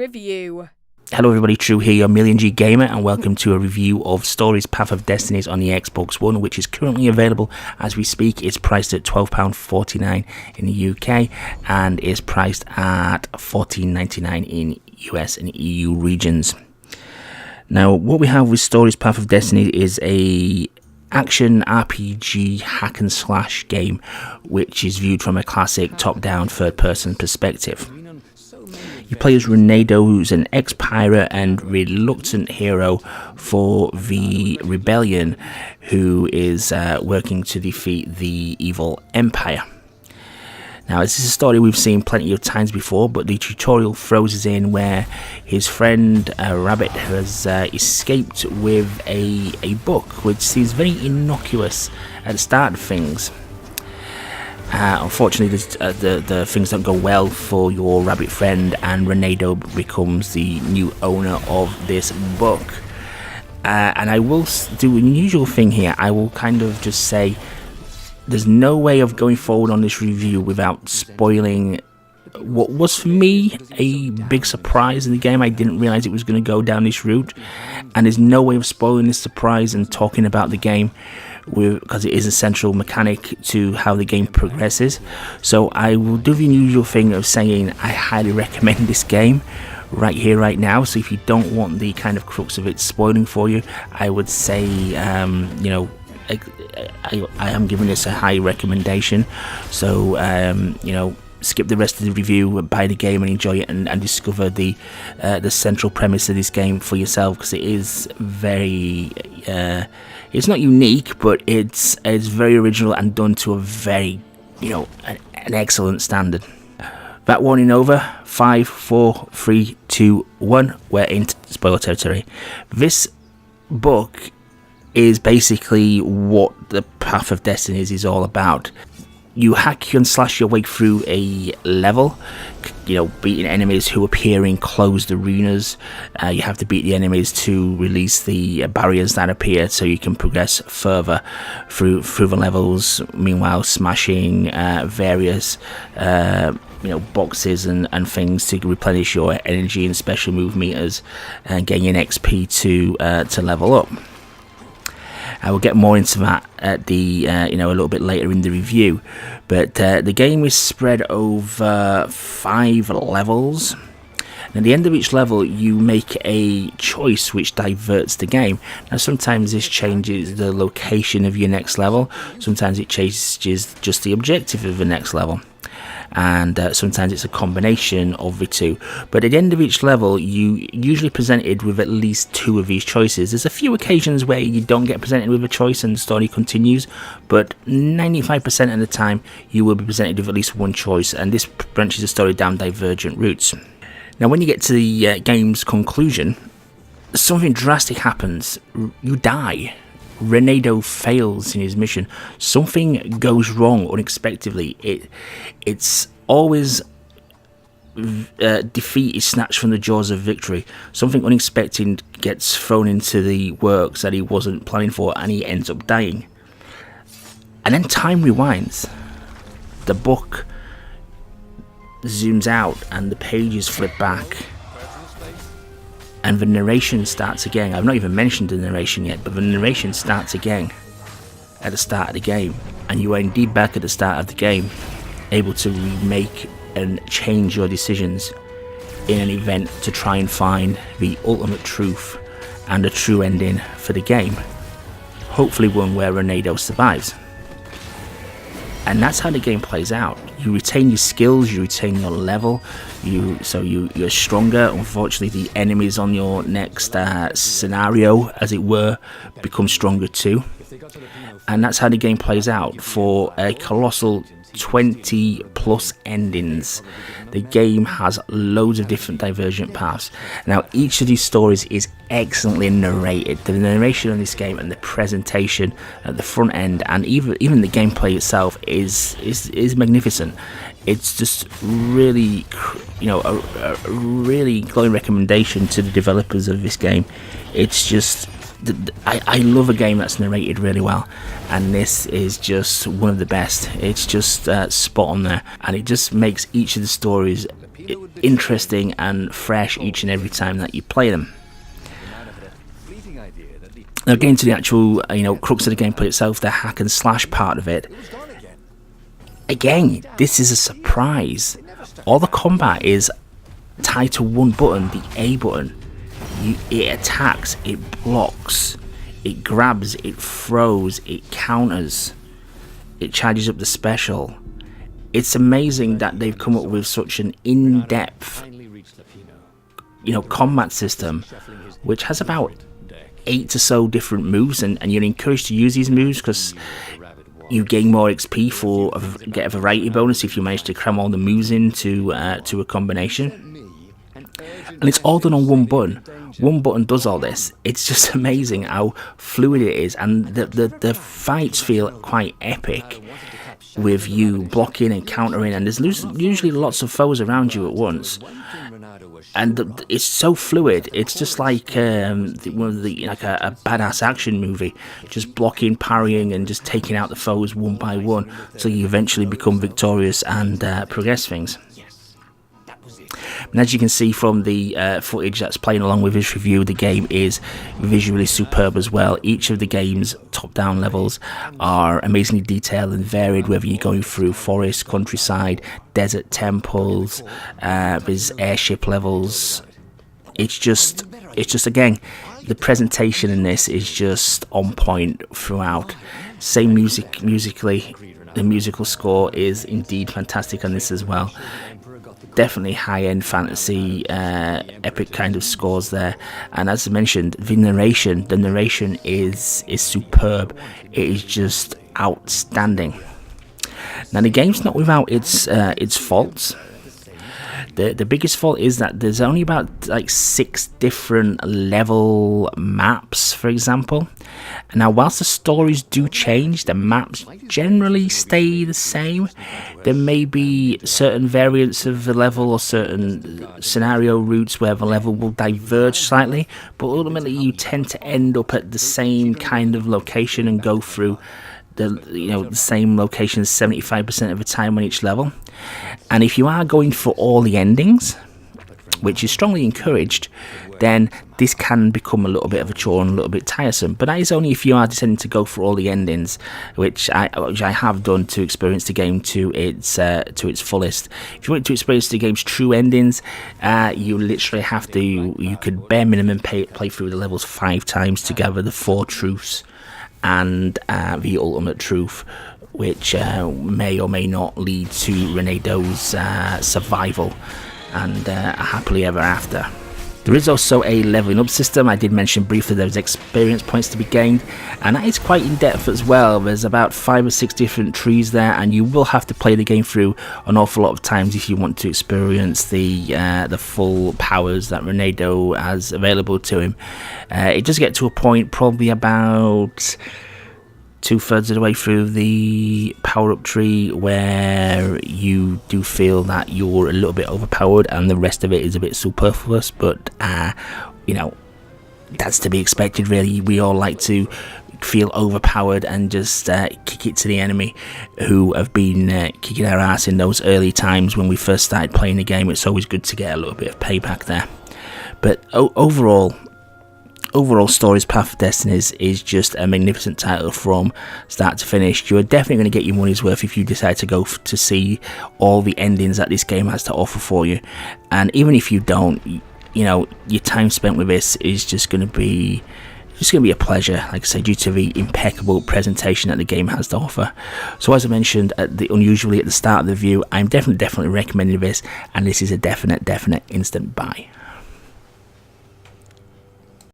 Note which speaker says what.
Speaker 1: review.
Speaker 2: Hello everybody, True here, your Million G Gamer, and welcome to a review of Stories Path of Destinies on the Xbox One, which is currently available as we speak. It's priced at £12.49 in the UK and is priced at $14.99 in US and EU regions. Now, what we have with Stories Path of Destiny is a action RPG hack and slash game, which is viewed from a classic top-down third-person perspective. You play as Reynardo, who's an ex-pirate and reluctant hero for the rebellion, who is working to defeat the evil empire. Now, this is a story we've seen plenty of times before, but the tutorial throws us in where his friend Rabbit has escaped with a book, which seems very innocuous at the start of things. Unfortunately, the things don't go well for your rabbit friend, and Reynardo becomes the new owner of this book. And I will do an unusual thing here. I will kind of just say there's no way of going forward on this review without spoiling what was for me a big surprise in the game. I didn't realize it was going to go down this route, and there's no way of spoiling this surprise and talking about the game because it is a central mechanic to how the game progresses. So I will do the unusual thing of saying I highly recommend this game right here, right now. So if you don't want the kind of crux of it spoiling for you, I would say I am giving this a high recommendation. So skip the rest of the review, buy the game and enjoy it, and discover the central premise of this game for yourself, because it is very it's not unique, but it's very original and done to a very an excellent standard. That warning over. 5, 4, 3, 2, 1. We're into spoiler territory. This book is basically what the Path of Destinies is all about. You hack and slash your way through a level, beating enemies who appear in closed arenas. You have to beat the enemies to release the barriers that appear, so you can progress further through the levels. Meanwhile, smashing various boxes and things to replenish your energy and special move meters, and gaining XP to level up. I will get more into that at the a little bit later in the review, but the game is spread over 5 levels. And at the end of each level, you make a choice which diverts the game. Now, sometimes this changes the location of your next level. Sometimes it changes just the objective of the next level. And sometimes it's a combination of the two. But at the end of each level, you usually presented with at least 2 of these choices. There's a few occasions where you don't get presented with a choice and the story continues, but 95% of the time you will be presented with at least 1 choice, and this branches the story down divergent routes. Now, when you get to the game's conclusion, something drastic happens. You die. Reynardo fails in his mission. Something goes wrong unexpectedly. It's always defeat is snatched from the jaws of victory. Something unexpected gets thrown into the works that he wasn't planning for, and he ends up dying. And then time rewinds. The book zooms out and the pages flip back, and the narration starts again. I've not even mentioned the narration yet, but the narration starts again at the start of the game, and you are indeed back at the start of the game, able to remake and change your decisions in an event to try and find the ultimate truth and a true ending for the game. Hopefully one where Reynardo survives. And that's how the game plays out. You retain your skills, you retain your level, you're stronger. Unfortunately, the enemies on your next scenario, as it were, become stronger too. And that's how the game plays out for a colossal 20 plus endings. The game has loads of different divergent paths. Now, each of these stories is excellently narrated. The narration on this game and the presentation at the front end, and even the gameplay itself is magnificent. It's just really, a really glowing recommendation to the developers of this game. It's just I love a game that's narrated really well, and this is just one of the best. It's just spot on there, and it just makes each of the stories interesting and fresh each and every time that you play them. Now, getting to the actual crux of the gameplay itself, the hack and slash part of it. Again, this is a surprise. All the combat is tied to one button, the A button. It attacks, it blocks, it grabs, it throws, it counters, it charges up the special. It's amazing that they've come up with such an in-depth, combat system, which has about 8 or so different moves, and you're encouraged to use these moves because you gain more XP get a variety bonus if you manage to cram all the moves into to a combination. And it's all done on one button. One button does all this. It's just amazing how fluid it is, and the fights feel quite epic with you blocking and countering, and there's usually lots of foes around you at once. And it's so fluid. It's just like one of the a badass action movie, just blocking, parrying, and just taking out the foes one by one, so you eventually become victorious and progress things. And as you can see from the footage that's playing along with this review, the game is visually superb as well. Each of the game's top-down levels are amazingly detailed and varied, whether you're going through forest, countryside, desert, temples, there's airship levels. It's just again, the presentation in this is just on point throughout. Same musically, the musical score is indeed fantastic on this as well. Definitely high-end fantasy, epic kind of scores there. And as I mentioned, the narration is superb. It is just outstanding. Now, the game's not without its faults. The biggest fault is that there's only about 6 different level maps, for example. Now, whilst the stories do change, the maps generally stay the same. There may be certain variants of the level or certain scenario routes where the level will diverge slightly, but ultimately you tend to end up at the same kind of location and go through the same locations 75% of the time on each level. And if you are going for all the endings, which is strongly encouraged, then this can become a little bit of a chore and a little bit tiresome. But that is only if you are deciding to go for all the endings, which I have done to experience the game to its fullest. If you want to experience the game's true endings, you literally have to. You could bare minimum play through the levels 5 times to gather the 4 truths and the ultimate truth, which may or may not lead to Reynardo's survival and happily ever after. There is also a leveling up system. I did mention briefly there's experience points to be gained, and that is quite in depth as well. There's about 5 or 6 different trees there, and you will have to play the game through an awful lot of times if you want to experience the full powers that Reynardo has available to him. It does get to a point probably about 2/3 of the way through the power-up tree where you do feel that you're a little bit overpowered and the rest of it is a bit superfluous, but that's to be expected really. We all like to feel overpowered and just kick it to the enemy who have been kicking our ass in those early times when we first started playing the game. It's always good to get a little bit of payback there. But overall Stories Path of Destinies is just a magnificent title from start to finish. You are definitely going to get your money's worth if you decide to go to see all the endings that this game has to offer for you. And even if you don't, your time spent with this is just going to be a pleasure, like I said, due to the impeccable presentation that the game has to offer. So as I mentioned unusually at the start of the review, I'm definitely recommending this, and this is a definite instant buy.